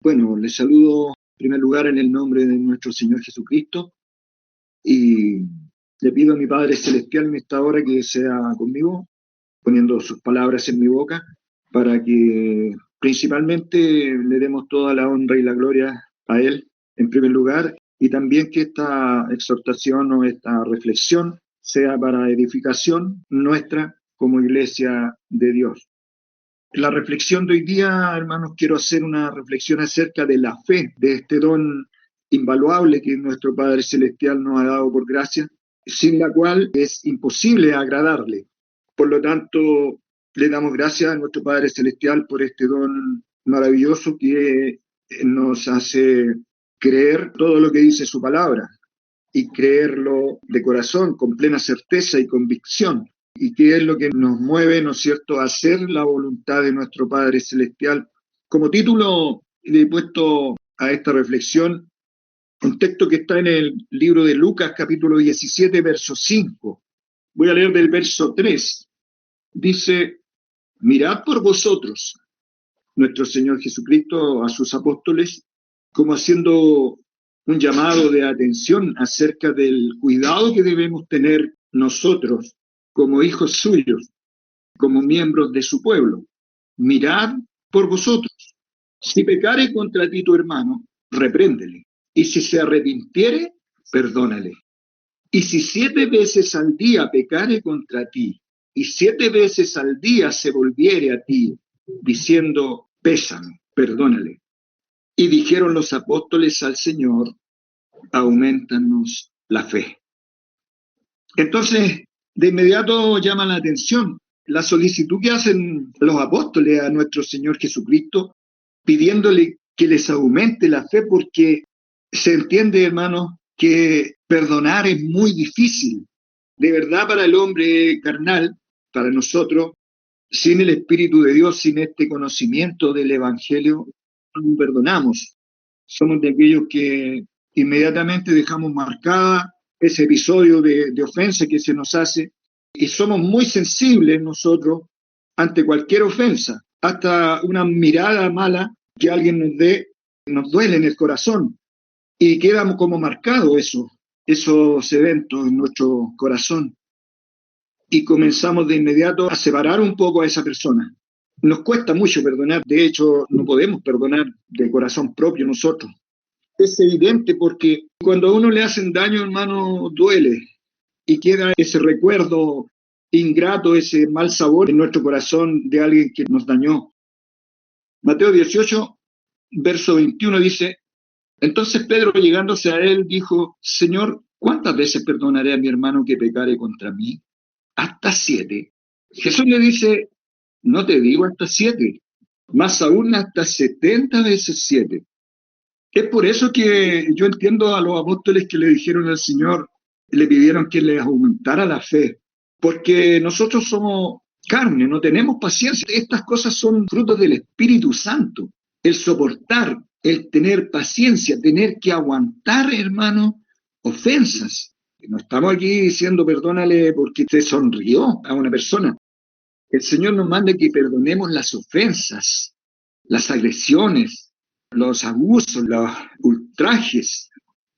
Bueno, les saludo en primer lugar en el nombre de nuestro Señor Jesucristo y le pido a mi Padre Celestial en esta hora que sea conmigo, poniendo sus palabras en mi boca, para que principalmente le demos toda la honra y la gloria a Él en primer lugar, y también que esta exhortación o esta reflexión sea para edificación nuestra como iglesia de Dios. La reflexión de hoy día, hermanos, quiero hacer una reflexión acerca de la fe, de este don invaluable que nuestro Padre Celestial nos ha dado por gracia, sin la cual es imposible agradarle. Por lo tanto, le damos gracias a nuestro Padre Celestial por este don maravilloso que nos hace creer todo lo que dice su palabra y creerlo de corazón, con plena certeza y convicción. Y qué es lo que nos mueve, ¿no es cierto?, a hacer la voluntad de nuestro Padre Celestial. Como título le he puesto a esta reflexión un texto que está en el libro de Lucas, capítulo 17, verso 5. Voy a leer del verso 3. Dice: mirad por vosotros, nuestro Señor Jesucristo a sus apóstoles, como haciendo un llamado de atención acerca del cuidado que debemos tener nosotros como hijos suyos, como miembros de su pueblo. Mirad por vosotros. Si pecare contra ti tu hermano, repréndele. Y si se arrepintiere, perdónale. Y si 7 veces al día pecare contra ti, y 7 veces al día se volviere a ti, diciendo: pésame, perdónale. Y dijeron los apóstoles al Señor: aumentanos la fe. Entonces, de inmediato llama la atención la solicitud que hacen los apóstoles a nuestro Señor Jesucristo, pidiéndole que les aumente la fe, porque se entiende, hermanos, que perdonar es muy difícil. De verdad, para el hombre carnal, para nosotros, sin el Espíritu de Dios, sin este conocimiento del Evangelio, no perdonamos. Somos de aquellos que inmediatamente dejamos marcada ese episodio de ofensa que se nos hace, y somos muy sensibles nosotros ante cualquier ofensa. Hasta una mirada mala que alguien nos dé nos duele en el corazón y quedamos como marcados esos eventos en nuestro corazón, y comenzamos de inmediato a separar un poco a esa persona. Nos cuesta mucho perdonar, de hecho no podemos perdonar de corazón propio nosotros. Es evidente porque cuando a uno le hacen daño, hermano, duele y queda ese recuerdo ingrato, ese mal sabor en nuestro corazón de alguien que nos dañó. Mateo 18, verso 21 dice: entonces Pedro, llegándose a él, dijo: Señor, ¿cuántas veces perdonaré a mi hermano que pecare contra mí? ¿Hasta 7? Jesús le dice: no te digo hasta 7, más aún hasta 70 veces 7. Es por eso que yo entiendo a los apóstoles que le dijeron al Señor, le pidieron que les aumentara la fe, porque nosotros somos carne, no tenemos paciencia. Estas cosas son frutos del Espíritu Santo. El soportar, el tener paciencia, tener que aguantar, hermano, ofensas. No estamos aquí diciendo perdónale porque te sonrió a una persona. El Señor nos manda que perdonemos las ofensas, las agresiones, los abusos, los ultrajes.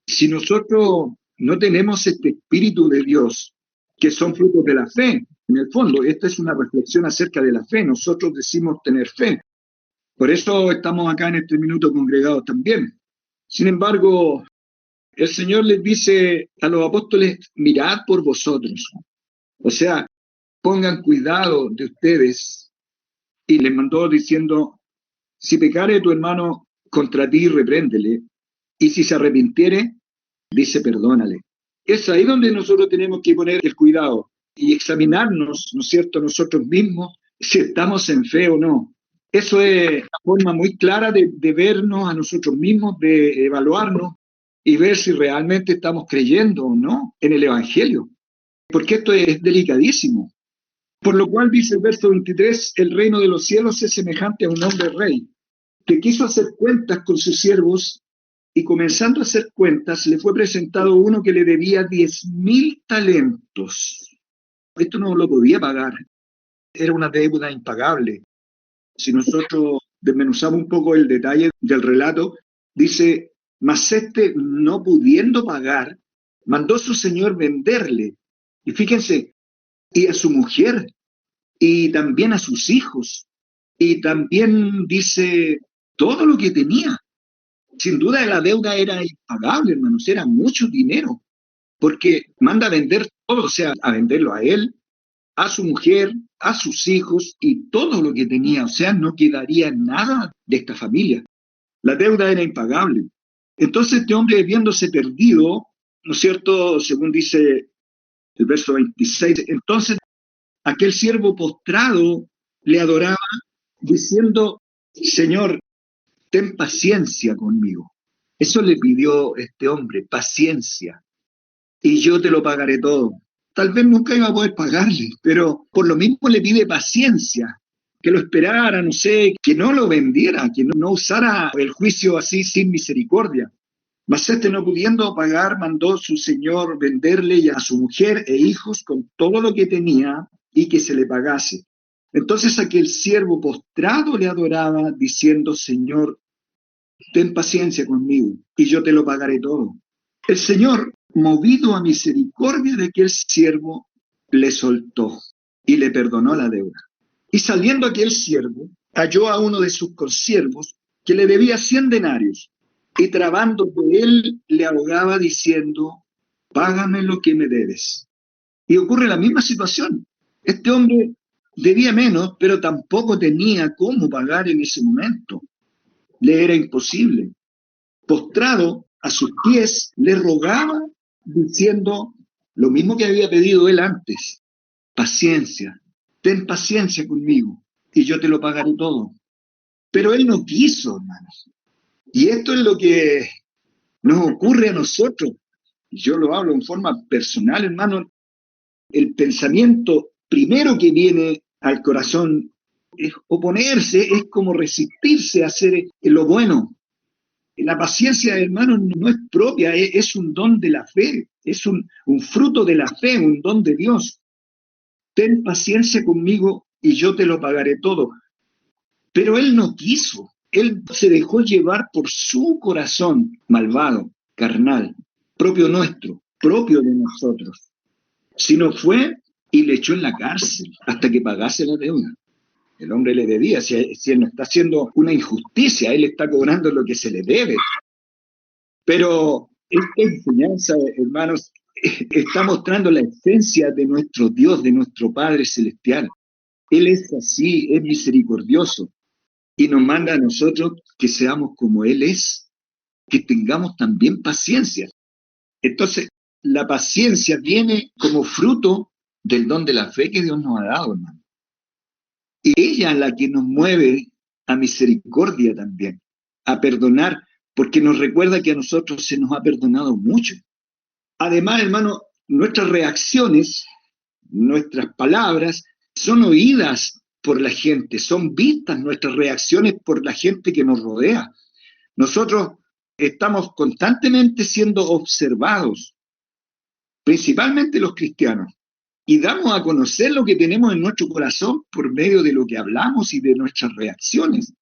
Si nosotros no tenemos este Espíritu de Dios, que son frutos de la fe, en el fondo, esta es una reflexión acerca de la fe. Nosotros decimos tener fe. Por eso estamos acá en este minuto congregados también. Sin embargo, el Señor les dice a los apóstoles: mirad por vosotros. O sea, pongan cuidado de ustedes. Y les mandó diciendo: si pecare tu hermano contra ti, repréndele. Y si se arrepintiere, dice: perdónale. Es ahí donde nosotros tenemos que poner el cuidado y examinarnos, ¿no es cierto?, nosotros mismos, si estamos en fe o no. Eso es una forma muy clara de vernos a nosotros mismos, de evaluarnos y ver si realmente estamos creyendo o no en el Evangelio. Porque esto es delicadísimo. Por lo cual dice el verso 23, el reino de los cielos es semejante a un hombre rey, que quiso hacer cuentas con sus siervos, y comenzando a hacer cuentas, le fue presentado uno que le debía 10.000 talentos. Esto no lo podía pagar, era una deuda impagable. Si nosotros desmenuzamos un poco el detalle del relato, dice, mas este, no pudiendo pagar, mandó su señor venderle. Y fíjense, y a su mujer, y también a sus hijos, y también dice todo lo que tenía. Sin duda la deuda era impagable, hermanos, era mucho dinero, porque manda a vender todo, o sea, a venderlo a él, a su mujer, a sus hijos y todo lo que tenía, o sea, no quedaría nada de esta familia. La deuda era impagable. Entonces este hombre, viéndose perdido, ¿no es cierto?, según dice el verso 26, entonces aquel siervo postrado le adoraba diciendo, Señor, ten paciencia conmigo. Eso le pidió este hombre, paciencia, y yo te lo pagaré todo. Tal vez nunca iba a poder pagarle, pero por lo mismo le pide paciencia, que lo esperara, no sé, que no lo vendiera, que no usara el juicio así sin misericordia. Mas este, no pudiendo pagar, mandó su señor venderle a su mujer e hijos con todo lo que tenía y que se le pagase. Entonces aquel siervo postrado le adoraba, diciendo, Señor, ten paciencia conmigo y yo te lo pagaré todo. El Señor, movido a misericordia de aquel siervo, le soltó y le perdonó la deuda. Y saliendo aquel siervo, halló a uno de sus consiervos que le debía 100 denarios, y trabando de él le ahogaba diciendo, págame lo que me debes. Y ocurre la misma situación. Este hombre debía menos, pero tampoco tenía cómo pagar en ese momento. Le era imposible. Postrado a sus pies, le rogaba diciendo lo mismo que había pedido él antes. Paciencia, ten paciencia conmigo y yo te lo pagaré todo. Pero él no quiso, hermanos. Y esto es lo que nos ocurre a nosotros. Yo lo hablo en forma personal, hermano. El pensamiento primero que viene al corazón es oponerse, es como resistirse a hacer lo bueno. La paciencia, hermano, no es propia, es un don de la fe, es un fruto de la fe, un don de Dios. Ten paciencia conmigo y yo te lo pagaré todo. Pero él no quiso, él se dejó llevar por su corazón malvado, carnal, propio nuestro, propio de nosotros. Sino fue y le echó en la cárcel hasta que pagase la deuda. El hombre le debía, si él no está haciendo una injusticia, él está cobrando lo que se le debe. Pero esta enseñanza, hermanos, está mostrando la esencia de nuestro Dios, de nuestro Padre Celestial. Él es así, es misericordioso y nos manda a nosotros que seamos como Él es, que tengamos también paciencia. Entonces, la paciencia viene como fruto del don de la fe que Dios nos ha dado, hermano. Y ella es la que nos mueve a misericordia también, a perdonar, porque nos recuerda que a nosotros se nos ha perdonado mucho. Además, hermano, nuestras reacciones, nuestras palabras, son oídas por la gente, son vistas nuestras reacciones por la gente que nos rodea. Nosotros estamos constantemente siendo observados, principalmente los cristianos, y damos a conocer lo que tenemos en nuestro corazón por medio de lo que hablamos y de nuestras reacciones.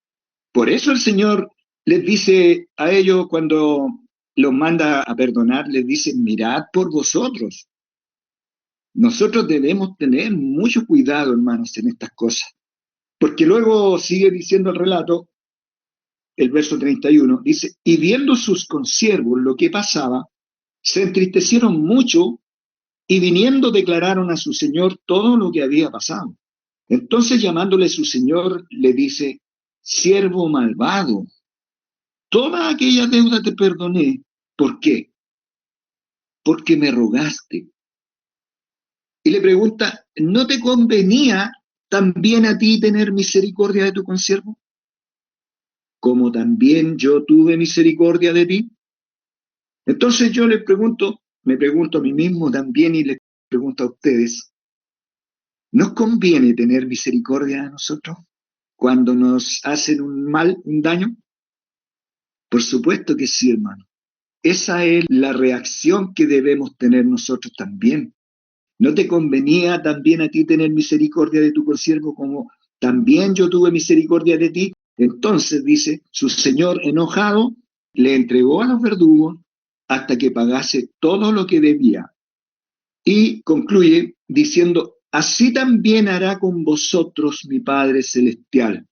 Por eso el Señor les dice a ellos cuando los manda a perdonar, les dice, mirad por vosotros. Nosotros debemos tener mucho cuidado, hermanos, en estas cosas. Porque luego sigue diciendo el relato, el verso 31, dice, y viendo sus consiervos lo que pasaba, se entristecieron mucho y viniendo declararon a su señor todo lo que había pasado. Entonces llamándole su señor, le dice, siervo malvado, toda aquella deuda te perdoné. ¿Por qué? Porque me rogaste. Y le pregunta, ¿no te convenía también a ti tener misericordia de tu consiervo? Como también yo tuve misericordia de ti. Entonces yo les pregunto, me pregunto a mí mismo también y les pregunto a ustedes, ¿nos conviene tener misericordia de nosotros cuando nos hacen un mal, un daño? Por supuesto que sí, hermano. Esa es la reacción que debemos tener nosotros también. ¿No te convenía también a ti tener misericordia de tu consiervo como también yo tuve misericordia de ti? Entonces, dice, su señor enojado le entregó a los verdugos hasta que pagase todo lo que debía. Y concluye diciendo, así también hará con vosotros mi Padre Celestial,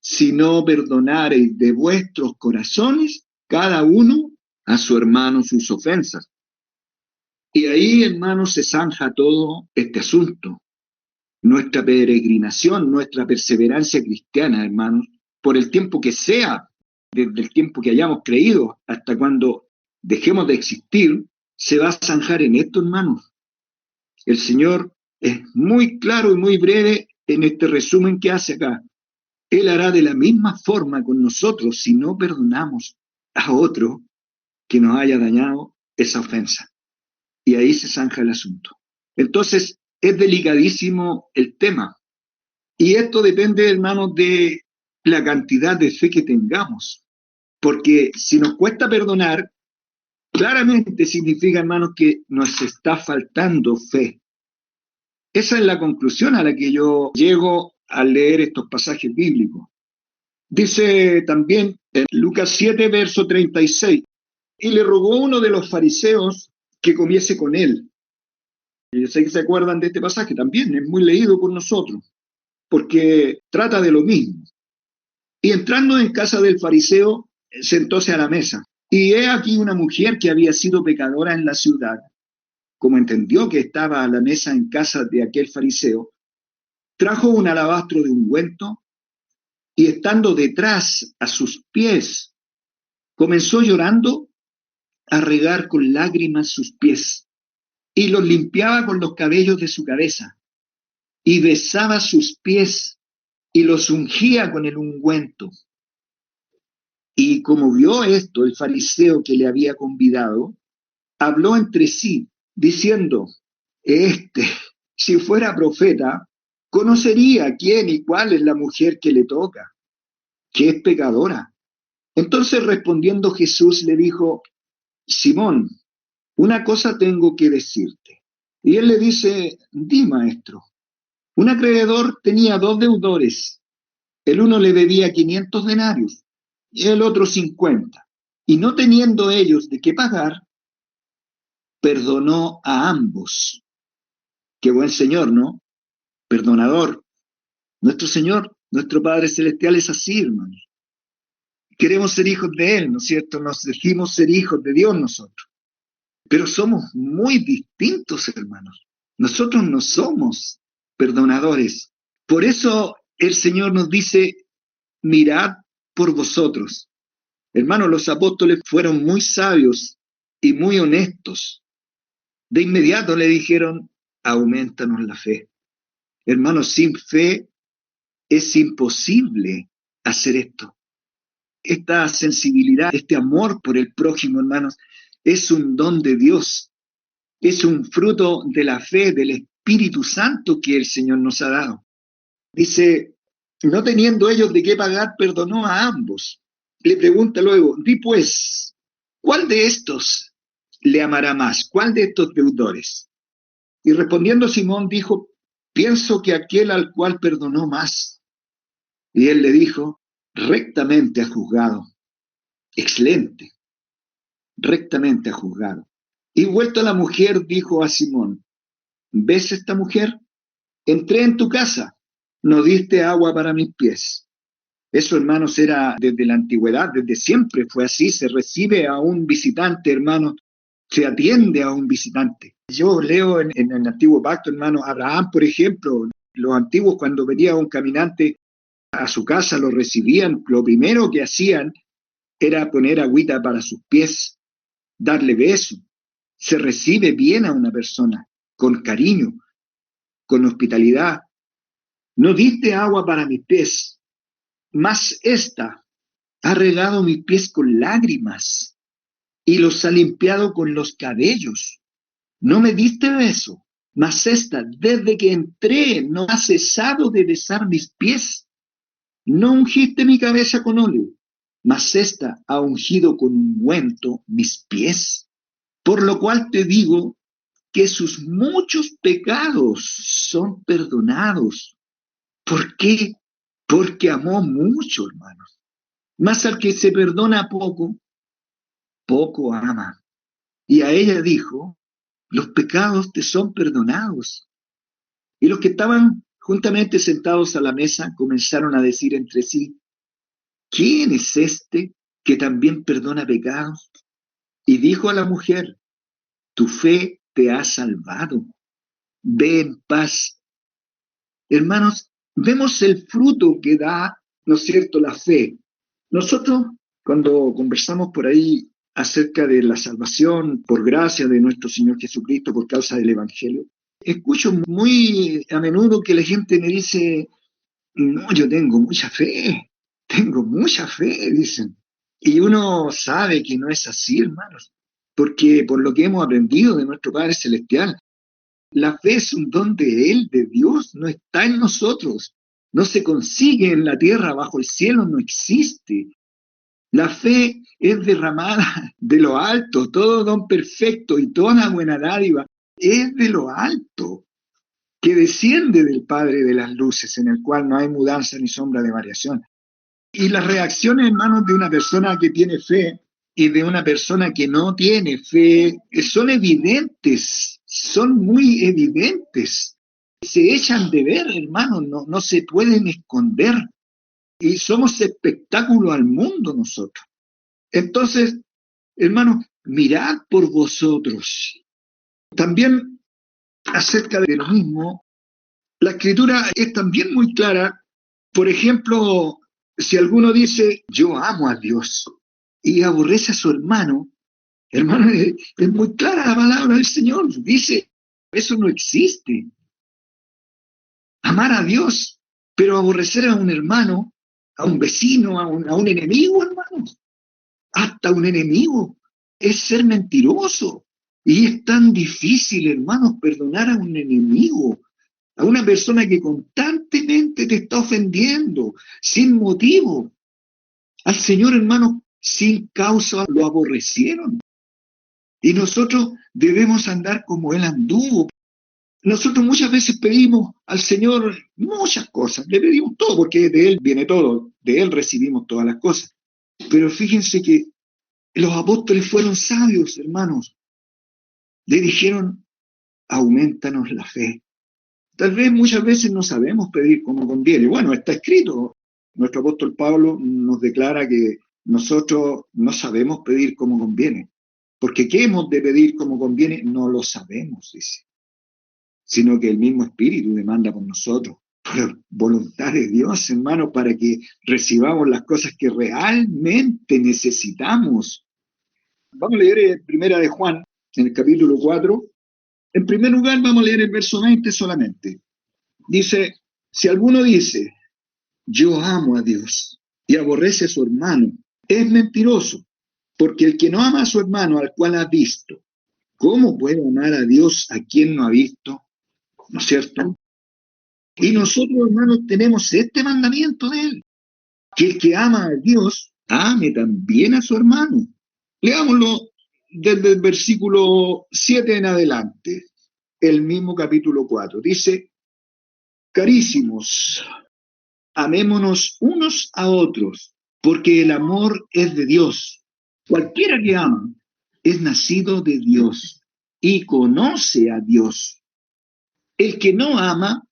si no perdonareis de vuestros corazones cada uno a su hermano sus ofensas. Y ahí, hermanos, se zanja todo este asunto. Nuestra peregrinación, nuestra perseverancia cristiana, hermanos, por el tiempo que sea, desde el tiempo que hayamos creído hasta cuando dejemos de existir, se va a zanjar en esto, hermanos. El Señor es muy claro y muy breve en este resumen que hace acá. Él hará de la misma forma con nosotros si no perdonamos a otro que nos haya dañado esa ofensa. Y ahí se zanja el asunto. Entonces, es delicadísimo el tema. Y esto depende, hermanos, de la cantidad de fe que tengamos. Porque si nos cuesta perdonar, claramente significa, hermanos, que nos está faltando fe. Esa es la conclusión a la que yo llego al leer estos pasajes bíblicos. Dice también en Lucas 7, verso 36, y le rogó uno de los fariseos que comiese con él. Y yo sé que se acuerdan de este pasaje también, es muy leído por nosotros, porque trata de lo mismo. Y entrando en casa del fariseo, sentóse a la mesa. Y he aquí una mujer que había sido pecadora en la ciudad, como entendió que estaba a la mesa en casa de aquel fariseo, trajo un alabastro de ungüento y estando detrás a sus pies, comenzó llorando a regar con lágrimas sus pies y los limpiaba con los cabellos de su cabeza y besaba sus pies y los ungía con el ungüento. Y como vio esto el fariseo que le había convidado, habló entre sí, diciendo, si fuera profeta, conocería quién y cuál es la mujer que le toca, que es pecadora. Entonces respondiendo Jesús le dijo, Simón, una cosa tengo que decirte. Y él le dice, di, maestro. Un acreedor tenía 2 deudores. El uno le debía 500 denarios y el otro 50. Y no teniendo ellos de qué pagar, perdonó a ambos. Qué buen Señor, ¿no? Perdonador. Nuestro Señor, nuestro Padre Celestial es así, hermanos. Queremos ser hijos de Él, ¿no es cierto? Nos decimos ser hijos de Dios nosotros. Pero somos muy distintos, hermanos. Nosotros no somos perdonadores. Por eso el Señor nos dice, mirad por vosotros. Hermanos, los apóstoles fueron muy sabios y muy honestos. De inmediato le dijeron, aumentanos la fe. Hermanos, sin fe es imposible hacer esto. Esta sensibilidad, este amor por el prójimo, hermanos, es un don de Dios. Es un fruto de la fe, del Espíritu Santo que el Señor nos ha dado. Dice, no teniendo ellos de qué pagar, perdonó a ambos. Le pregunta luego, di pues, ¿cuál de estos le amará más? ¿Cuál de estos deudores? Y respondiendo Simón dijo, pienso que aquel al cual perdonó más. Y él le dijo, rectamente ha juzgado. Excelente, rectamente ha juzgado. Y vuelto a la mujer, dijo a Simón, ¿ves esta mujer? Entré en tu casa, no diste agua para mis pies. Eso, hermanos, era desde la antigüedad, desde siempre fue así. Se recibe a un visitante, hermanos, se atiende a un visitante. Yo leo en el Antiguo Pacto, hermanos, Abraham, por ejemplo, los antiguos cuando venía un caminante a su casa, lo recibían, lo primero que hacían era poner agüita para sus pies, darle beso. Se recibe bien a una persona, con cariño, con hospitalidad. No diste agua para mis pies, mas esta ha regado mis pies con lágrimas y los ha limpiado con los cabellos. No me diste beso, mas esta, desde que entré, no ha cesado de besar mis pies. No ungiste mi cabeza con óleo, mas esta ha ungido con ungüento mis pies. Por lo cual te digo que sus muchos pecados son perdonados. ¿Por qué? porque amó mucho, hermanos. Mas al que se perdona poco, poco ama. Y a ella dijo, los pecados te son perdonados. Y los que estaban juntamente sentados a la mesa comenzaron a decir entre sí, ¿quién es este que también perdona pecados? Y dijo a la mujer, tu fe te ha salvado, ve en paz. Hermanos, vemos el fruto que da, ¿no es cierto?, la fe. Nosotros, cuando conversamos por ahí acerca de la salvación por gracia de nuestro Señor Jesucristo por causa del Evangelio, escucho muy a menudo que la gente me dice, no, yo tengo mucha fe, dicen. Y uno sabe que no es así, hermanos, porque por lo que hemos aprendido de nuestro Padre Celestial, la fe es un don de Él, de Dios, no está en nosotros. No se consigue en la tierra, bajo el cielo, no existe. La fe es derramada de lo alto, todo don perfecto y toda buena dádiva es de lo alto, que desciende del Padre de las luces, en el cual no hay mudanza ni sombra de variación. Y las reacciones, hermanos, de una persona que tiene fe y de una persona que no tiene fe son evidentes, son muy evidentes. Se echan de ver, hermanos, no se pueden esconder. Y somos espectáculo al mundo nosotros. Entonces, hermanos, mirad por vosotros. También acerca de lo mismo, la escritura es también muy clara. Por ejemplo, si alguno dice, yo amo a Dios y aborrece a su hermano, hermano, es muy clara la palabra del Señor. Dice, eso no existe. Amar a Dios, pero aborrecer a un hermano, a un vecino, a un enemigo, hermano. Hasta un enemigo es ser mentiroso. Y es tan difícil, hermanos, perdonar a un enemigo, a una persona que constantemente te está ofendiendo, sin motivo. Al Señor, hermanos, sin causa lo aborrecieron. Y nosotros debemos andar como Él anduvo. Nosotros muchas veces pedimos al Señor muchas cosas, le pedimos todo, porque de Él viene todo, de Él recibimos todas las cosas. Pero fíjense que los apóstoles fueron sabios, hermanos. Le dijeron, aumentanos la fe. Tal vez muchas veces no sabemos pedir como conviene. Bueno, está escrito. Nuestro apóstol Pablo nos declara que nosotros no sabemos pedir como conviene. Porque ¿qué hemos de pedir como conviene? No lo sabemos, dice. Sino que el mismo Espíritu demanda por nosotros. Por voluntad de Dios, hermano, para que recibamos las cosas que realmente necesitamos. Vamos a leer Primera de Juan, en el capítulo 4. En primer lugar, vamos a leer el verso 20 solamente. Dice, si alguno dice, yo amo a Dios y aborrece a su hermano, es mentiroso, porque el que no ama a su hermano al cual ha visto, ¿cómo puede amar a Dios a quien no ha visto? ¿No es cierto? Y nosotros, hermanos, tenemos este mandamiento de Él, que el que ama a Dios, ame también a su hermano. Leámoslo desde el versículo 7 en adelante, el mismo capítulo 4. Dice, carísimos, amémonos unos a otros, porque el amor es de Dios. Cualquiera que ama es nacido de Dios y conoce a Dios. El que no ama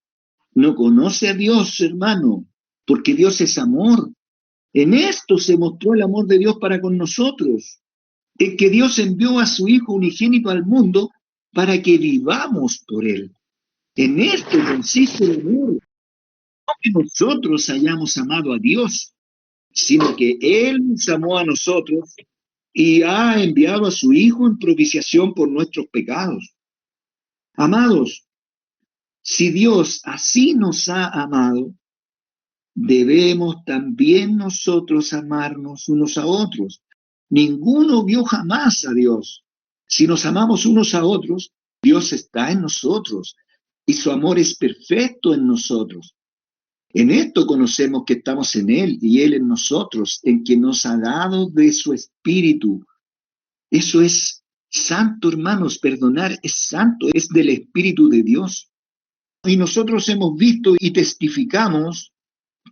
no conoce a Dios, hermano, porque Dios es amor. En esto se mostró el amor de Dios para con nosotros, en que Dios envió a su Hijo unigénito al mundo para que vivamos por Él. En esto consiste el amor, no que nosotros hayamos amado a Dios, sino que Él nos amó a nosotros y ha enviado a su Hijo en propiciación por nuestros pecados. Amados, si Dios así nos ha amado, debemos también nosotros amarnos unos a otros. Ninguno vio jamás a Dios. Si nos amamos unos a otros, Dios está en nosotros y su amor es perfecto en nosotros. En esto conocemos que estamos en Él y Él en nosotros, en que nos ha dado de su Espíritu. Eso es santo, hermanos, perdonar es santo, es del Espíritu de Dios. Y nosotros hemos visto y testificamos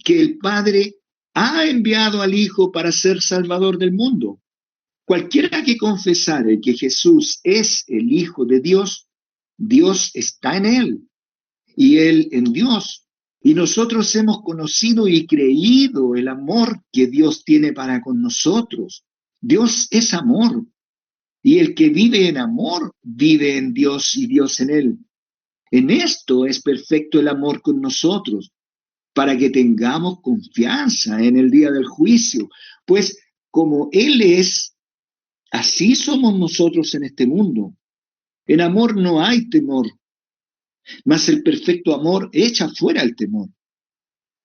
que el Padre ha enviado al Hijo para ser Salvador del mundo. Cualquiera que confesare que Jesús es el Hijo de Dios, Dios está en él y él en Dios. Y nosotros hemos conocido y creído el amor que Dios tiene para con nosotros. Dios es amor. Y el que vive en amor, vive en Dios y Dios en él. En esto es perfecto el amor con nosotros, para que tengamos confianza en el día del juicio. Pues como Él es, así somos nosotros en este mundo. En amor no hay temor, mas el perfecto amor echa fuera el temor,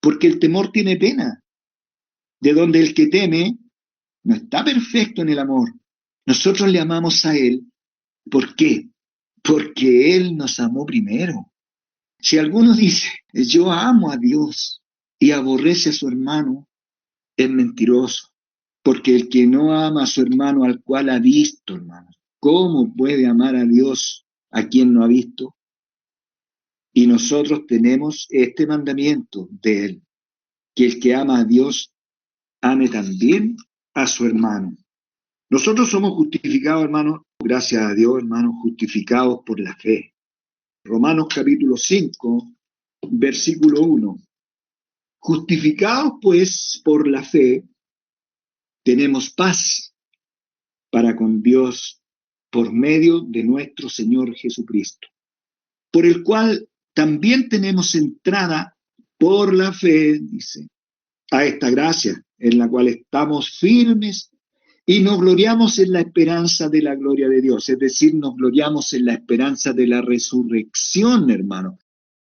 porque el temor tiene pena, de donde el que teme no está perfecto en el amor. Nosotros le amamos a Él. ¿Por qué? Porque Él nos amó primero. Si alguno dice, yo amo a Dios y aborrece a su hermano, es mentiroso. Porque el que no ama a su hermano al cual ha visto, hermano, ¿cómo puede amar a Dios a quien no ha visto? Y nosotros tenemos este mandamiento de Él, que el que ama a Dios ame también a su hermano. Nosotros somos justificados, hermanos, gracias a Dios, hermanos, justificados por la fe. Romanos capítulo 5, versículo 1. Justificados pues por la fe, tenemos paz para con Dios por medio de nuestro Señor Jesucristo, por el cual también tenemos entrada por la fe, dice, a esta gracia en la cual estamos firmes y nos gloriamos en la esperanza de la gloria de Dios, es decir, nos gloriamos en la esperanza de la resurrección, hermano.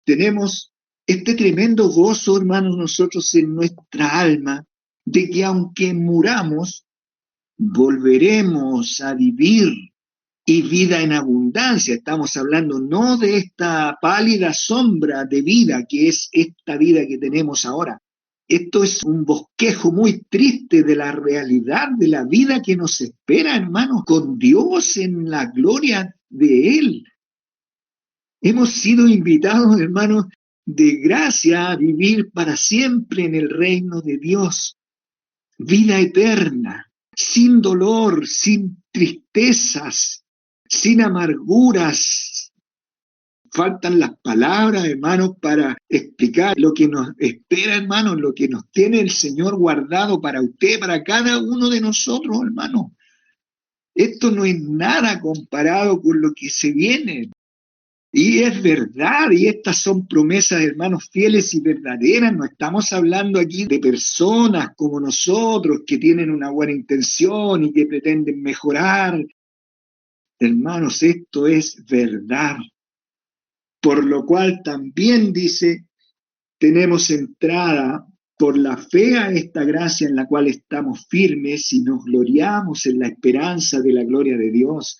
Tenemos este tremendo gozo, hermanos, nosotros en nuestra alma, de que aunque muramos, volveremos a vivir y vida en abundancia. Estamos hablando no de esta pálida sombra de vida que es esta vida que tenemos ahora. Esto es un bosquejo muy triste de la realidad de la vida que nos espera, hermanos, con Dios en la gloria de Él. Hemos sido invitados, hermanos, de gracia a vivir para siempre en el reino de Dios. Vida eterna, sin dolor, sin tristezas, sin amarguras. Faltan las palabras, hermanos, para explicar lo que nos espera, hermanos, lo que nos tiene el Señor guardado para usted, para cada uno de nosotros, hermanos. Esto no es nada comparado con lo que se viene. Y es verdad, y estas son promesas, hermanos, fieles y verdaderas. No estamos hablando aquí de personas como nosotros que tienen una buena intención y que pretenden mejorar. Hermanos, esto es verdad. Por lo cual también dice, tenemos entrada por la fe a esta gracia en la cual estamos firmes y nos gloriamos en la esperanza de la gloria de Dios.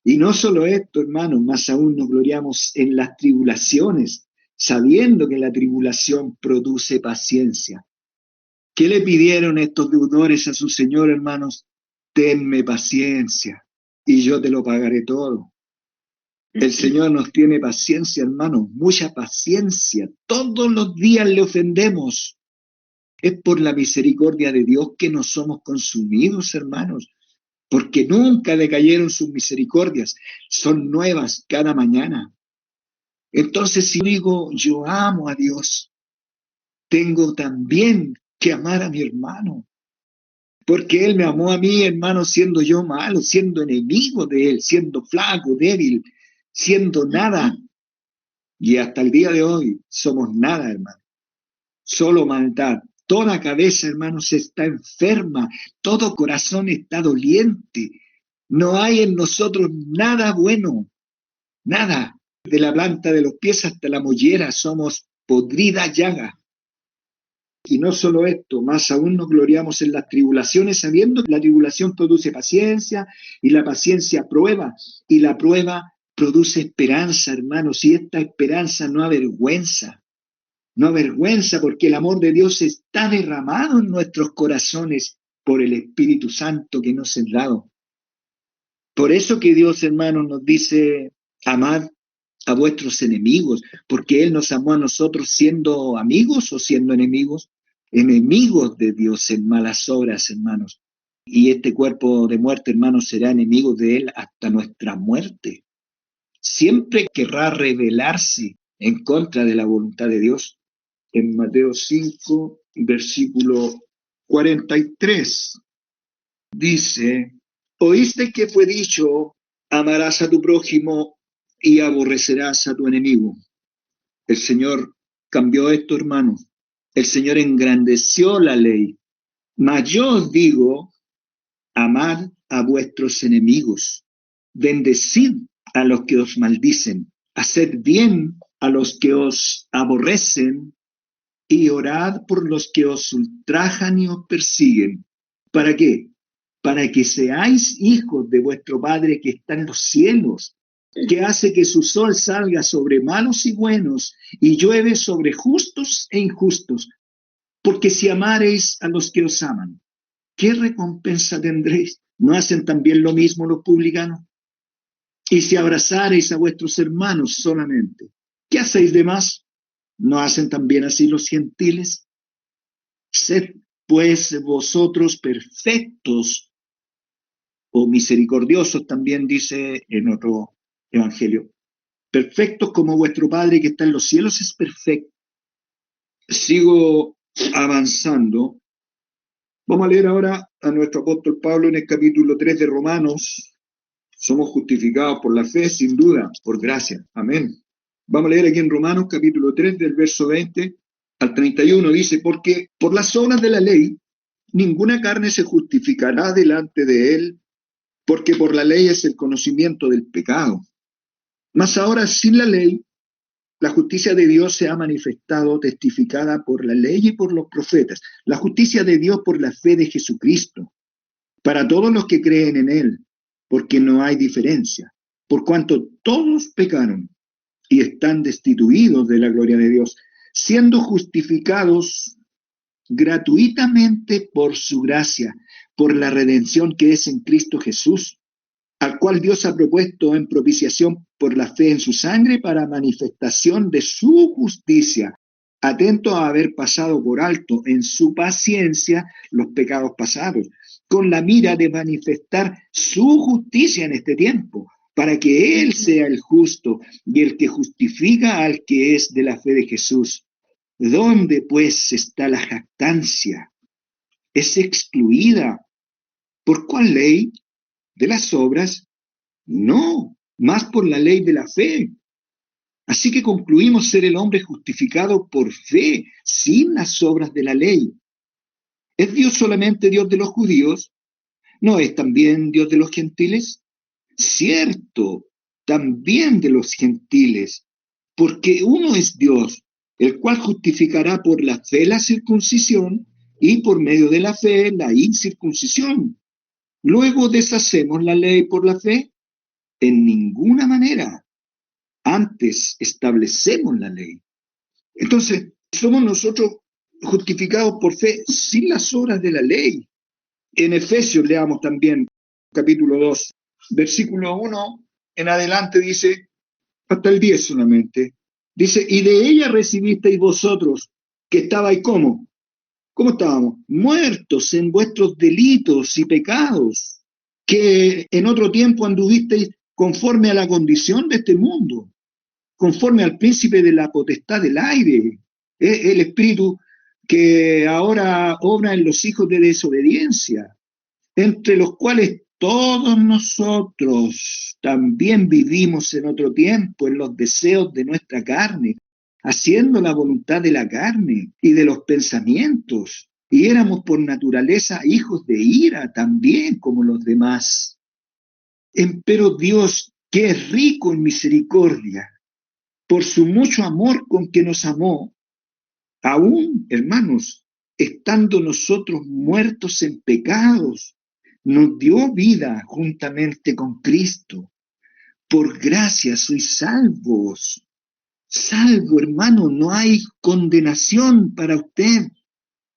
Y no solo esto, hermanos, más aún nos gloriamos en las tribulaciones, sabiendo que la tribulación produce paciencia. ¿Qué le pidieron estos deudores a su Señor, hermanos? Tenme paciencia y yo te lo pagaré todo. El Señor nos tiene paciencia, hermanos, mucha paciencia. Todos los días le ofendemos. Es por la misericordia de Dios que no somos consumidos, hermanos, porque nunca decayeron sus misericordias, son nuevas cada mañana. Entonces, si digo, yo amo a Dios, tengo también que amar a mi hermano, porque Él me amó a mí, hermano, siendo yo malo, siendo enemigo de Él, siendo flaco, débil, siendo nada. Y hasta el día de hoy somos nada, hermano, solo maldad. Toda cabeza, hermanos, está enferma, todo corazón está doliente. No hay en nosotros nada bueno, nada. De la planta de los pies hasta la mollera somos podrida llaga. Y no solo esto, más aún nos gloriamos en las tribulaciones, sabiendo que la tribulación produce paciencia y la paciencia prueba y la prueba produce esperanza, hermanos, y esta esperanza no avergüenza. No avergüenza porque el amor de Dios está derramado en nuestros corazones por el Espíritu Santo que nos es dado. Por eso que Dios, hermanos, nos dice, amad a vuestros enemigos, porque Él nos amó a nosotros siendo amigos o siendo enemigos. enemigos de Dios en malas obras, hermanos. Y este cuerpo de muerte, hermanos, será enemigo de Él hasta nuestra muerte. Siempre querrá rebelarse en contra de la voluntad de Dios. En Mateo 5, versículo 43, dice: oíste que fue dicho, amarás a tu prójimo y aborrecerás a tu enemigo. El Señor cambió esto, hermanos. El Señor engrandeció la ley. Mas yo os digo, amad a vuestros enemigos, bendecid a los que os maldicen, haced bien a los que os aborrecen y orad por los que os ultrajan y os persiguen. ¿Para qué? Para que seáis hijos de vuestro Padre que está en los cielos, que hace que su sol salga sobre malos y buenos y llueve sobre justos e injustos. Porque si amareis a los que os aman, ¿qué recompensa tendréis? ¿No hacen también lo mismo los publicanos? Y si abrazareis a vuestros hermanos solamente, ¿qué hacéis de más? ¿No hacen también así los gentiles? Sed pues vosotros perfectos o misericordiosos, también dice en otro evangelio, perfectos como vuestro Padre que está en los cielos es perfecto. Sigo avanzando. Vamos a leer ahora a nuestro apóstol Pablo en el capítulo 3 de Romanos. Somos justificados por la fe, sin duda, por gracia. Amén. Vamos a leer aquí en Romanos capítulo 3 del verso 20 al 31. Dice: porque por las obras de la ley ninguna carne se justificará delante de él, porque por la ley es el conocimiento del pecado. Mas ahora sin la ley, la justicia de Dios se ha manifestado, testificada por la ley y por los profetas. La justicia de Dios por la fe de Jesucristo, para todos los que creen en él, porque no hay diferencia, por cuanto todos pecaron y están destituidos de la gloria de Dios, siendo justificados gratuitamente por su gracia, por la redención que es en Cristo Jesús, al cual Dios ha propuesto en propiciación por la fe en su sangre para manifestación de su justicia, atento a haber pasado por alto en su paciencia los pecados pasados, con la mira de manifestar su justicia en este tiempo, para que Él sea el justo y el que justifica al que es de la fe de Jesús. ¿Dónde pues está la jactancia? Es excluida. ¿Por cuál ley? ¿De las obras? No, más por la ley de la fe. Así que concluimos ser el hombre justificado por fe, sin las obras de la ley. ¿Es Dios solamente Dios de los judíos? ¿No es también Dios de los gentiles? Cierto, también de los gentiles, porque uno es Dios, el cual justificará por la fe la circuncisión y por medio de la fe la incircuncisión. Luego deshacemos la ley por la fe. En ninguna manera. Antes establecemos la ley. Entonces, somos nosotros justificados por fe sin las obras de la ley. En Efesios leamos también, capítulo 2, versículo 1 en adelante dice, hasta el 10 solamente, dice: y de ella recibisteis vosotros, que estabais ¿cómo? ¿Cómo estábamos? Muertos en vuestros delitos y pecados, que en otro tiempo anduvisteis conforme a la condición de este mundo, conforme al príncipe de la potestad del aire, el espíritu que ahora obra en los hijos de desobediencia, entre los cuales todos nosotros también vivimos en otro tiempo en los deseos de nuestra carne, haciendo la voluntad de la carne y de los pensamientos, y éramos por naturaleza hijos de ira también como los demás. Empero Dios, que es rico en misericordia, por su mucho amor con que nos amó, aún, hermanos, estando nosotros muertos en pecados, nos dio vida juntamente con Cristo. Por gracia sois salvos. Salvo, hermano, no hay condenación para usted.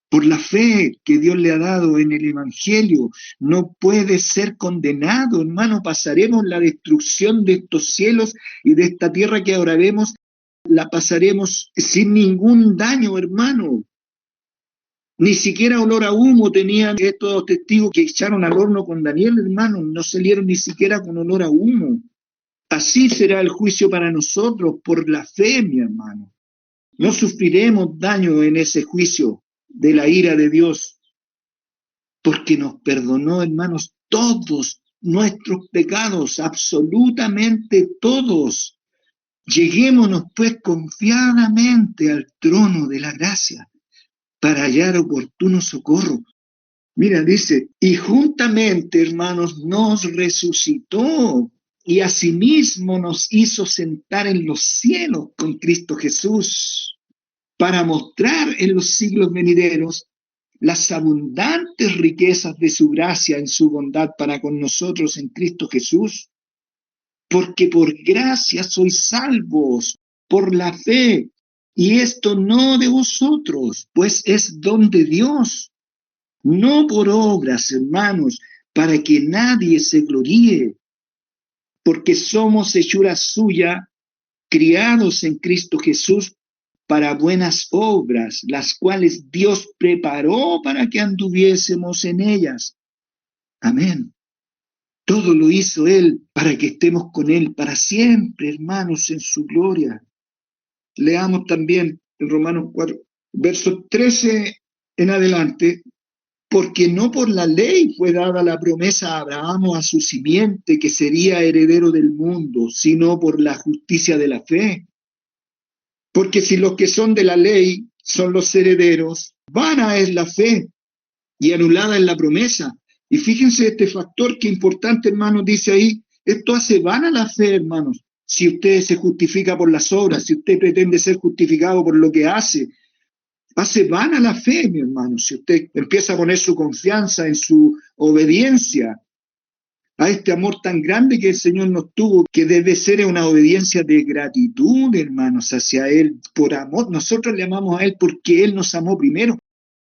Por la fe que Dios le ha dado en el Evangelio, no puede ser condenado, hermano. Pasaremos la destrucción de estos cielos y de esta tierra que ahora vemos, la pasaremos sin ningún daño, hermano. Ni siquiera olor a humo tenían estos testigos que echaron al horno con Daniel, hermano. No salieron ni siquiera con olor a humo. Así será el juicio para nosotros por la fe, mi hermano. No sufriremos daño en ese juicio de la ira de Dios, porque nos perdonó, hermanos, todos nuestros pecados, absolutamente todos. Lleguémonos pues confiadamente al trono de la gracia para hallar oportuno socorro. Mira, dice, y juntamente, hermanos, nos resucitó y asimismo nos hizo sentar en los cielos con Cristo Jesús, para mostrar en los siglos venideros las abundantes riquezas de su gracia en su bondad para con nosotros en Cristo Jesús. Porque por gracia sois salvos, por la fe, y esto no de vosotros, pues es don de Dios, no por obras, hermanos, para que nadie se gloríe, porque somos hechura suya, criados en Cristo Jesús para buenas obras, las cuales Dios preparó para que anduviésemos en ellas. Amén. Todo lo hizo Él para que estemos con Él para siempre, hermanos, en su gloria. Leamos también en Romanos 4, verso 13 en adelante. Porque no por la ley fue dada la promesa a Abraham o a su simiente que sería heredero del mundo, sino por la justicia de la fe. Porque si los que son de la ley son los herederos, vana es la fe y anulada es la promesa. Y fíjense este factor que importante, hermanos, dice ahí, esto hace vana la fe, hermanos. Si usted se justifica por las obras, si usted pretende ser justificado por lo que hace vana la fe, mi hermano. Si usted empieza a poner su confianza en su obediencia a este amor tan grande que el Señor nos tuvo, que debe ser una obediencia de gratitud, hermanos, hacia Él, por amor. Nosotros le amamos a Él porque Él nos amó primero.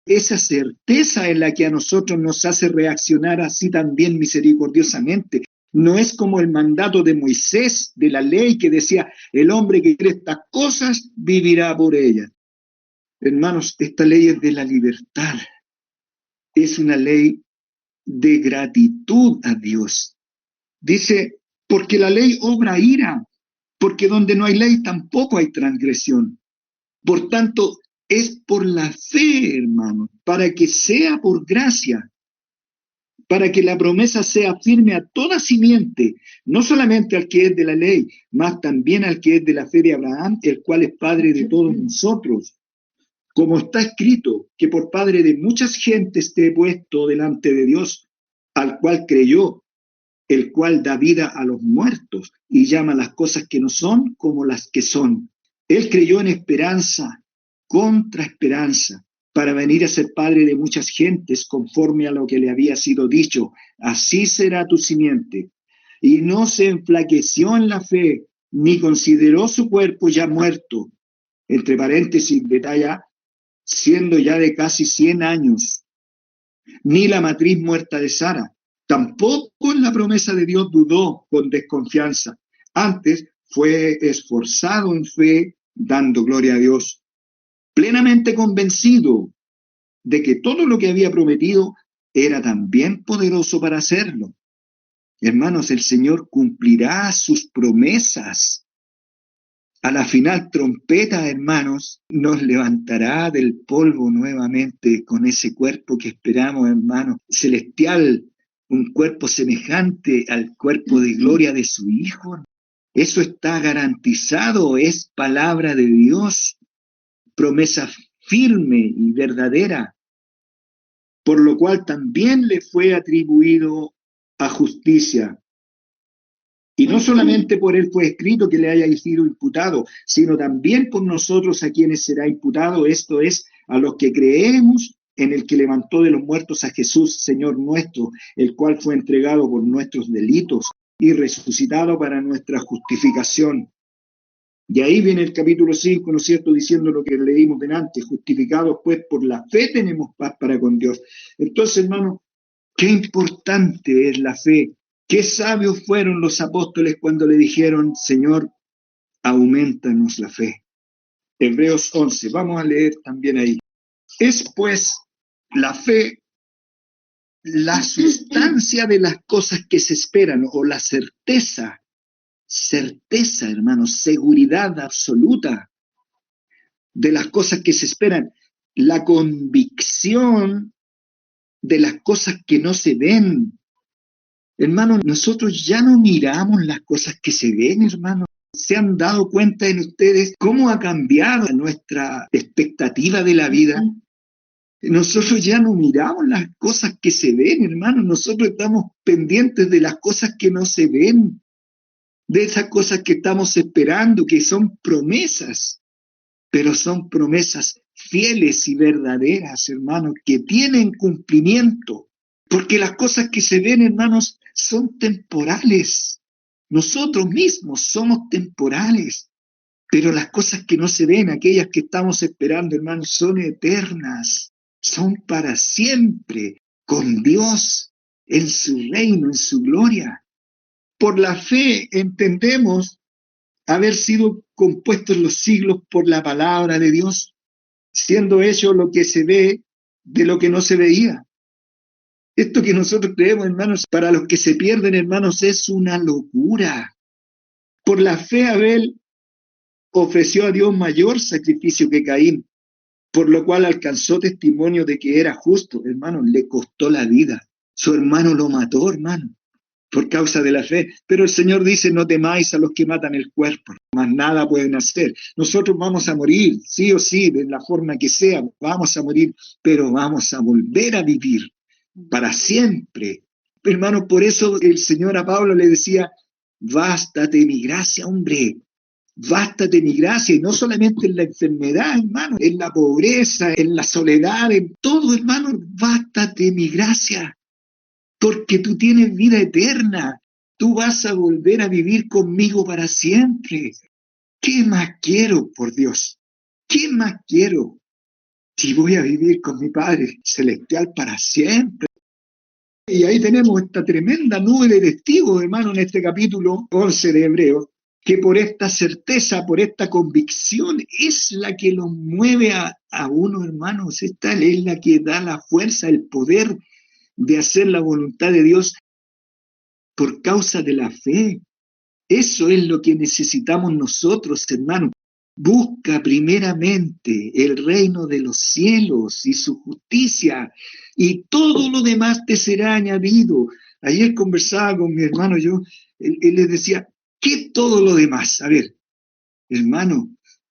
Esa certeza es la que a nosotros nos hace reaccionar así también misericordiosamente. No es como el mandato de Moisés, de la ley, que decía, el hombre que quiere estas cosas vivirá por ellas. Hermanos, esta ley es de la libertad. Es una ley de gratitud a Dios. Dice, porque la ley obra ira, porque donde no hay ley tampoco hay transgresión. Por tanto, es por la fe, hermanos, para que sea por gracia, para que la promesa sea firme a toda simiente, no solamente al que es de la ley, mas también al que es de la fe de Abraham, el cual es padre de todos nosotros. Como está escrito, que por padre de muchas gentes te he puesto delante de Dios, al cual creyó, el cual da vida a los muertos y llama las cosas que no son como las que son. Él creyó en esperanza, contra esperanza, para venir a ser padre de muchas gentes conforme a lo que le había sido dicho. Así será tu simiente. Y no se enflaqueció en la fe, ni consideró su cuerpo ya muerto. Entre paréntesis, detalla, siendo ya de casi 100 años, ni la matriz muerta de Sara. Tampoco en la promesa de Dios dudó con desconfianza. Antes fue esforzado en fe, dando gloria a Dios, plenamente convencido de que todo lo que había prometido era también poderoso para hacerlo. Hermanos, el Señor cumplirá sus promesas. A la final trompeta, hermanos, nos levantará del polvo nuevamente con ese cuerpo que esperamos, hermanos, celestial, un cuerpo semejante al cuerpo de gloria de su Hijo. Eso está garantizado, es palabra de Dios, promesa firme y verdadera, por lo cual también le fue atribuido a justicia. Y no solamente por él fue escrito que le haya sido imputado, sino también por nosotros a quienes será imputado, esto es, a los que creemos en el que levantó de los muertos a Jesús, Señor nuestro, el cual fue entregado por nuestros delitos y resucitado para nuestra justificación. Y ahí viene el capítulo 5, ¿no es cierto?, diciendo lo que leímos delante, justificados pues por la fe tenemos paz para con Dios. Entonces, hermano, qué importante es la fe. Qué sabios fueron los apóstoles cuando le dijeron, Señor, aumentanos la fe. Hebreos 11, vamos a leer también ahí. Es pues La fe, la sustancia de las cosas que se esperan, o la certeza, hermanos, seguridad absoluta de las cosas que se esperan, la convicción de las cosas que no se ven. Hermanos, nosotros ya no miramos las cosas que se ven, hermanos. ¿Se han dado cuenta en ustedes cómo ha cambiado nuestra expectativa de la vida? Nosotros ya no miramos las cosas que se ven, hermanos. Nosotros estamos pendientes de las cosas que no se ven, de esas cosas que estamos esperando, que son promesas, pero son promesas fieles y verdaderas, hermanos, que tienen cumplimiento. Porque las cosas que se ven, hermanos, son temporales. Nosotros mismos somos temporales. Pero las cosas que no se ven, aquellas que estamos esperando, hermanos, son eternas. Son para siempre, con Dios, en su reino, en su gloria. Por la fe entendemos haber sido compuestos los siglos por la palabra de Dios, siendo eso lo que se ve de lo que no se veía. Esto que nosotros creemos, hermanos, para los que se pierden, hermanos, es una locura. Por la fe Abel ofreció a Dios mayor sacrificio que Caín, por lo cual alcanzó testimonio de que era justo. Hermano, le costó la vida. Su hermano lo mató, hermano, por causa de la fe. Pero el Señor dice, no temáis a los que matan el cuerpo, más nada pueden hacer. Nosotros vamos a morir, sí o sí, de la forma que sea, vamos a morir, pero vamos a volver a vivir para siempre. Hermano, por eso el Señor a Pablo le decía, bástate mi gracia, hombre. Bástate mi gracia, y no solamente en la enfermedad, hermano, en la pobreza, en la soledad, en todo, hermano, bástate mi gracia, porque tú tienes vida eterna, tú vas a volver a vivir conmigo para siempre. ¿Qué más quiero, por Dios? ¿Qué más quiero? Si voy a vivir con mi Padre Celestial para siempre. Y ahí tenemos esta tremenda nube de testigos, hermano, en este capítulo 11 de Hebreos, que por esta certeza, por esta convicción, es la que los mueve a uno, hermanos. Esta es la que da la fuerza, el poder de hacer la voluntad de Dios por causa de la fe. Eso es lo que necesitamos nosotros, hermanos. Busca primeramente el reino de los cielos y su justicia, y todo lo demás te será añadido. Ayer conversaba con mi hermano, él les decía, ¿qué todo lo demás? A ver, hermano,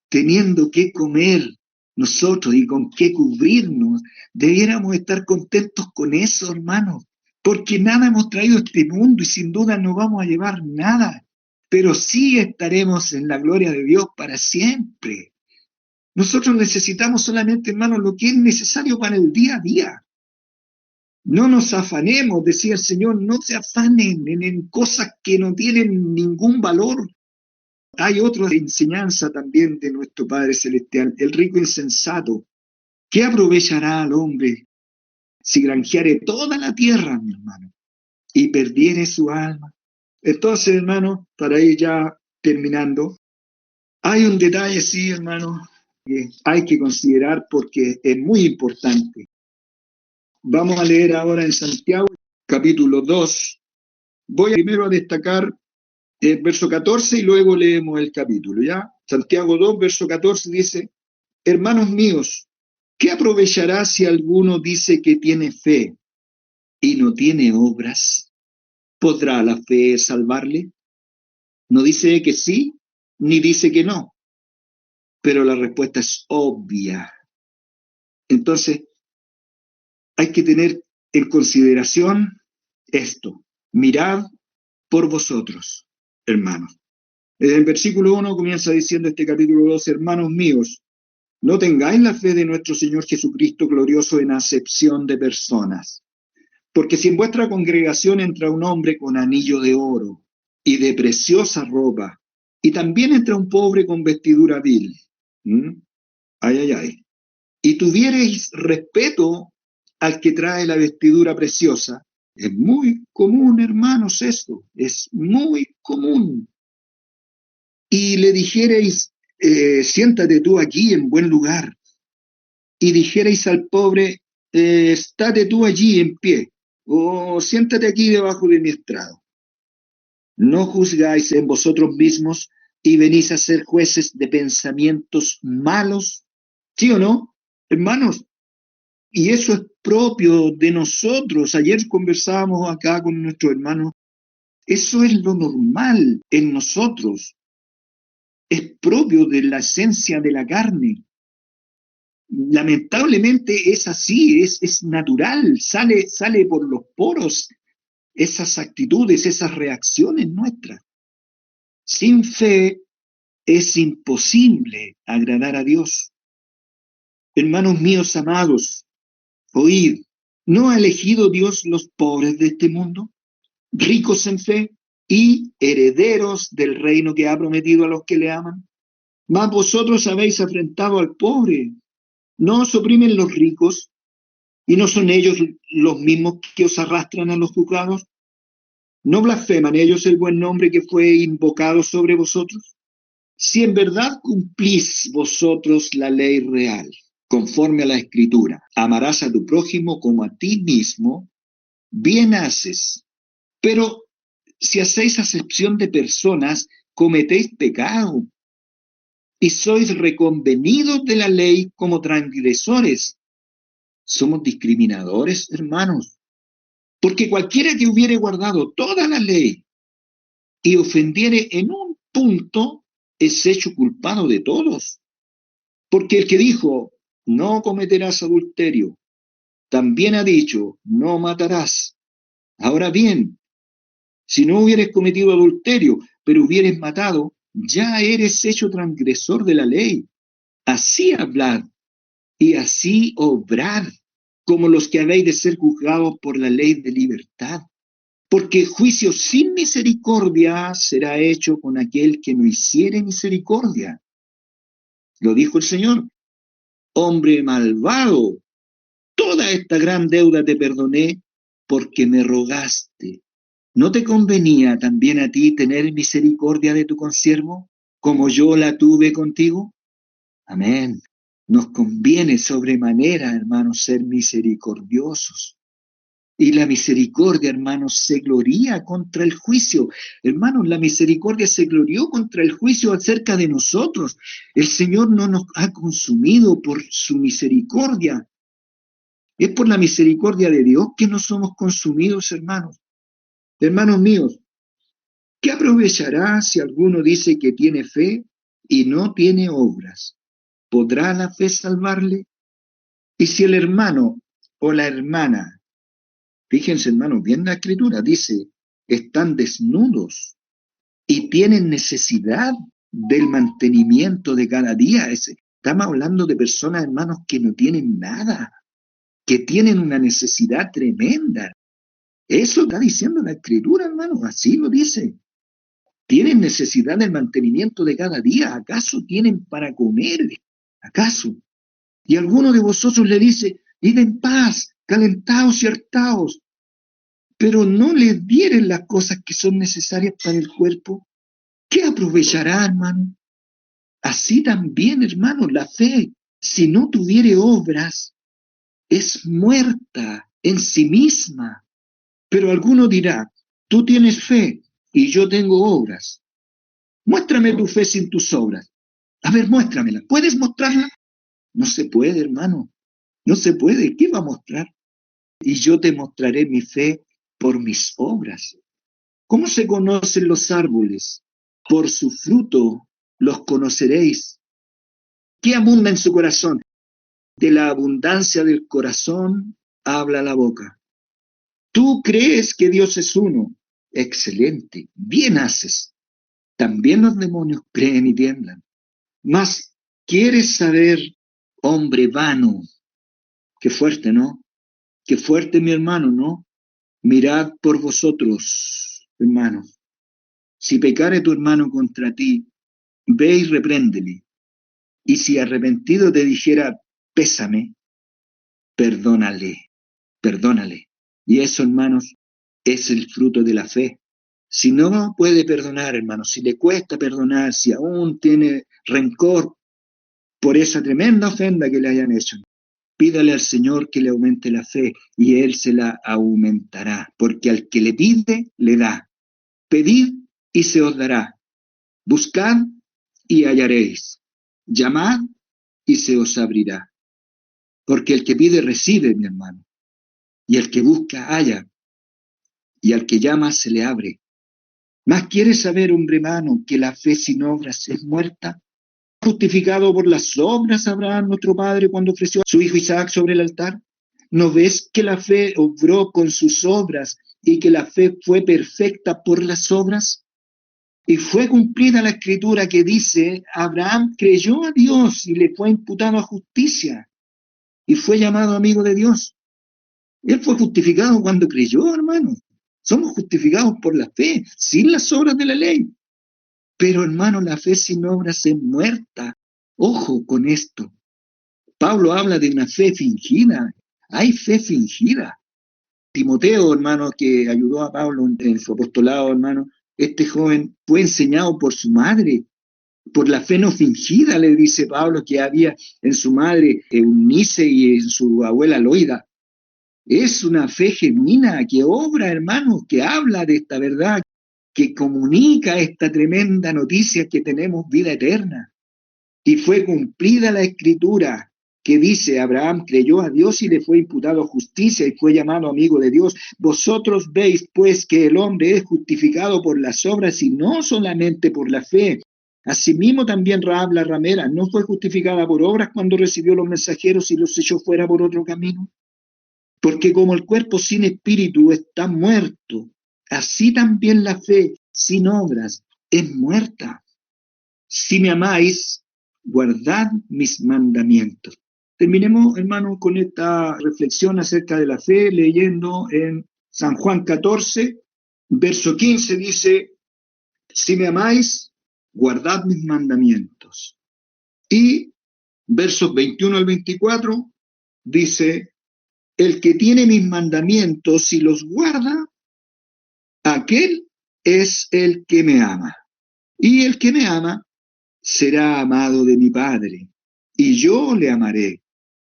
teniendo que comer nosotros y con qué cubrirnos, debiéramos estar contentos con eso, hermano, porque nada hemos traído a este mundo y sin duda no vamos a llevar nada, pero sí estaremos en la gloria de Dios para siempre. Nosotros necesitamos solamente, hermano, lo que es necesario para el día a día. No nos afanemos, decía el Señor, no se afanen en cosas que no tienen ningún valor. Hay otra enseñanza también de nuestro Padre Celestial, el rico insensato. ¿Qué aprovechará al hombre si granjeare toda la tierra, mi hermano, y perdiere su alma? Entonces, hermano, para ir ya terminando, hay un detalle, sí, hermano, que hay que considerar porque es muy importante. Vamos a leer ahora en Santiago, capítulo 2. Voy primero a destacar el verso 14 y luego leemos el capítulo, ¿ya? Santiago 2, verso 14 dice, hermanos míos, ¿qué aprovechará si alguno dice que tiene fe y no tiene obras? ¿Podrá la fe salvarle? No dice que sí, ni dice que no, pero la respuesta es obvia. Entonces, hay que tener en consideración esto. Mirad por vosotros, hermanos. En el versículo 1 comienza diciendo este capítulo 2, hermanos míos, no tengáis la fe de nuestro Señor Jesucristo glorioso en acepción de personas. Porque si en vuestra congregación entra un hombre con anillo de oro y de preciosa ropa, y también entra un pobre con vestidura vil, y tuviereis respeto al que trae la vestidura preciosa, es muy común, hermanos, esto, es muy común. Y le dijereis, siéntate tú aquí en buen lugar, y dijereis al pobre, estate tú allí en pie, o siéntate aquí debajo de mi estrado. No juzgáis en vosotros mismos y venís a ser jueces de pensamientos malos. ¿Sí o no, hermanos? Y eso es propio de nosotros. Ayer conversábamos acá con nuestros hermanos. Eso es lo normal en nosotros. Es propio de la esencia de la carne. Lamentablemente es así, es natural, sale por los poros esas actitudes, esas reacciones nuestras. Sin fe es imposible agradar a Dios. Hermanos míos amados, oíd, ¿no ha elegido Dios los pobres de este mundo, ricos en fe y herederos del reino que ha prometido a los que le aman? Mas vosotros habéis afrentado al pobre. ¿No os oprimen los ricos y no son ellos los mismos que os arrastran a los juzgados? ¿No blasfeman ellos el buen nombre que fue invocado sobre vosotros? Si en verdad cumplís vosotros la ley real, conforme a la Escritura, amarás a tu prójimo como a ti mismo, bien haces. Pero si hacéis acepción de personas, cometéis pecado y sois reconvenidos de la ley como transgresores. ¿Somos discriminadores, hermanos? Porque cualquiera que hubiere guardado toda la ley y ofendiere en un punto, es hecho culpado de todos. Porque el que dijo, no cometerás adulterio, también ha dicho, no matarás. Ahora bien, si no hubieres cometido adulterio, pero hubieres matado, ya eres hecho transgresor de la ley. Así hablad y así obrad, como los que habéis de ser juzgados por la ley de libertad. Porque juicio sin misericordia será hecho con aquel que no hiciere misericordia. Lo dijo el Señor. Hombre malvado, toda esta gran deuda te perdoné porque me rogaste. ¿No te convenía también a ti tener misericordia de tu consiervo, como yo la tuve contigo? Amén. Nos conviene sobremanera, hermanos, ser misericordiosos. Y la misericordia, hermanos, se gloría contra el juicio. Hermanos, la misericordia se glorió contra el juicio acerca de nosotros. El Señor no nos ha consumido por su misericordia. Es por la misericordia de Dios que no somos consumidos, hermanos. Hermanos míos, ¿qué aprovechará si alguno dice que tiene fe y no tiene obras? ¿Podrá la fe salvarle? Y si el hermano o la hermana, fíjense hermanos, bien la escritura, dice, están desnudos y tienen necesidad del mantenimiento de cada día. Estamos hablando de personas, hermanos, que no tienen nada, que tienen una necesidad tremenda. Eso está diciendo la escritura, hermanos, así lo dice. Tienen necesidad del mantenimiento de cada día. ¿Acaso tienen para comer? ¿Acaso? Y alguno de vosotros le dice, id en paz, calentaos y hartaos, pero no les dieren las cosas que son necesarias para el cuerpo. ¿Qué aprovechará, hermano? Así también, hermano, la fe, si no tuviere obras, es muerta en sí misma. Pero alguno dirá, tú tienes fe y yo tengo obras. Muéstrame tu fe sin tus obras. A ver, muéstramela. ¿Puedes mostrarla? No se puede, hermano. No se puede. ¿Qué va a mostrar? Y yo te mostraré mi fe por mis obras. ¿Cómo se conocen los árboles? Por su fruto los conoceréis. ¿Qué abunda en su corazón? De la abundancia del corazón habla la boca. Tú crees que Dios es uno. Excelente. Bien haces. También los demonios creen y tiemblan. Mas, ¿quieres saber, hombre vano? Qué fuerte, ¿no? Qué fuerte, mi hermano, ¿no? Mirad por vosotros, hermanos. Si pecare tu hermano contra ti, ve y repréndele. Y si arrepentido te dijera, pésame, perdónale, perdónale. Y eso, hermanos, es el fruto de la fe. Si no puede perdonar, hermanos, si le cuesta perdonar, si aún tiene rencor por esa tremenda ofenda que le hayan hecho, Pídale al Señor que le aumente la fe y Él se la aumentará, porque al que le pide, le da. Pedid y se os dará. Buscad y hallaréis. Llamad y se os abrirá. Porque el que pide, recibe, mi hermano. Y el que busca, halla. Y al que llama, se le abre. ¿Más quieres saber, hombre hermano, que la fe sin obras es muerta? Justificado por las obras Abraham, nuestro padre, cuando ofreció a su hijo Isaac sobre el altar. ¿No ves que la fe obró con sus obras y que la fe fue perfecta por las obras? Y fue cumplida la escritura que dice, Abraham creyó a Dios y le fue imputado a justicia y fue llamado amigo de Dios. Él fue justificado cuando creyó, hermano. Somos justificados por la fe, sin las obras de la ley. Pero, hermano, la fe sin obras es muerta. Ojo con esto. Pablo habla de una fe fingida. Hay fe fingida. Timoteo, hermano, que ayudó a Pablo en su apostolado, hermano, este joven fue enseñado por su madre, por la fe no fingida, le dice Pablo, que había en su madre Eunice y en su abuela Loida. Es una fe genuina que obra, hermano, que habla de esta verdad, que comunica esta tremenda noticia que tenemos vida eterna. Y fue cumplida la escritura que dice, Abraham creyó a Dios y le fue imputado justicia y fue llamado amigo de Dios. Vosotros veis pues que el hombre es justificado por las obras y no solamente por la fe. Asimismo también Rahab la ramera no fue justificada por obras cuando recibió los mensajeros y los echó fuera por otro camino. Porque como el cuerpo sin espíritu está muerto, así también la fe sin obras es muerta. Si me amáis, guardad mis mandamientos. Terminemos, hermanos, con esta reflexión acerca de la fe, leyendo en San Juan 14, verso 15, dice, si me amáis, guardad mis mandamientos. Y versos 21 al 24, dice, el que tiene mis mandamientos y los guarda, aquel es el que me ama. Y el que me ama será amado de mi Padre, y yo le amaré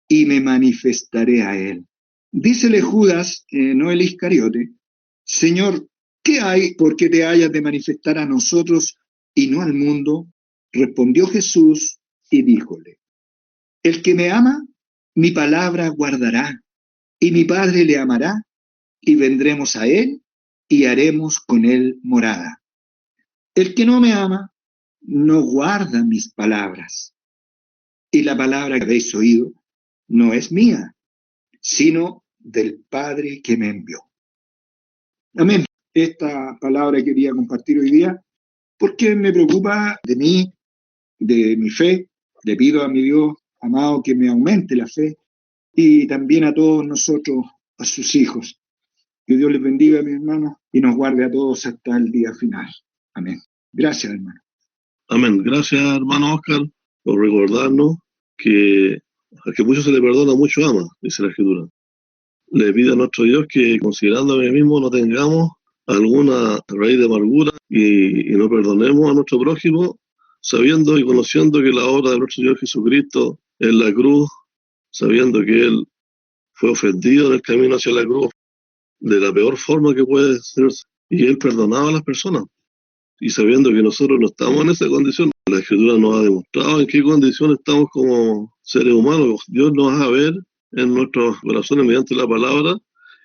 y me manifestaré a él. Dícele Judas, no el Iscariote, Señor, ¿qué hay por qué te hayas de manifestar a nosotros y no al mundo? Respondió Jesús y díjole, el que me ama, mi palabra guardará, y mi Padre le amará, y vendremos a él y haremos con él morada. El que no me ama, no guarda mis palabras. Y la palabra que habéis oído no es mía, sino del Padre que me envió. Amén. Esta palabra quería compartir hoy día porque me preocupa de mí, de mi fe. Le pido a mi Dios amado que me aumente la fe y también a todos nosotros, a sus hijos. Que Dios les bendiga, mis hermanos, y nos guarde a todos hasta el día final. Amén. Gracias, hermano. Amén. Gracias, hermano Oscar, por recordarnos que a que mucho se le perdona, mucho ama, dice la Escritura. Le pido a nuestro Dios que, considerando a mí mismo, no tengamos alguna raíz de amargura y no perdonemos a nuestro prójimo, sabiendo y conociendo que la obra de nuestro Señor Jesucristo en la cruz, sabiendo que Él fue ofendido en el camino hacia la cruz de la peor forma que puede ser, y Él perdonaba a las personas. Y sabiendo que nosotros no estamos en esa condición, la Escritura nos ha demostrado en qué condición estamos como seres humanos. Dios nos va a ver en nuestros corazones mediante la palabra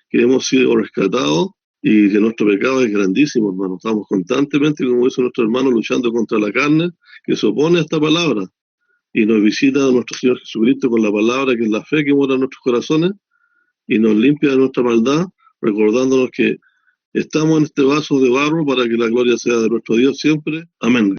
que hemos sido rescatados y que nuestro pecado es grandísimo, hermano. Estamos constantemente, como dice nuestro hermano, luchando contra la carne que se opone a esta palabra. Y nos visita nuestro Señor Jesucristo con la palabra, que es la fe que mora en nuestros corazones, y nos limpia de nuestra maldad, recordándonos que estamos en este vaso de barro para que la gloria sea de nuestro Dios siempre. Amén.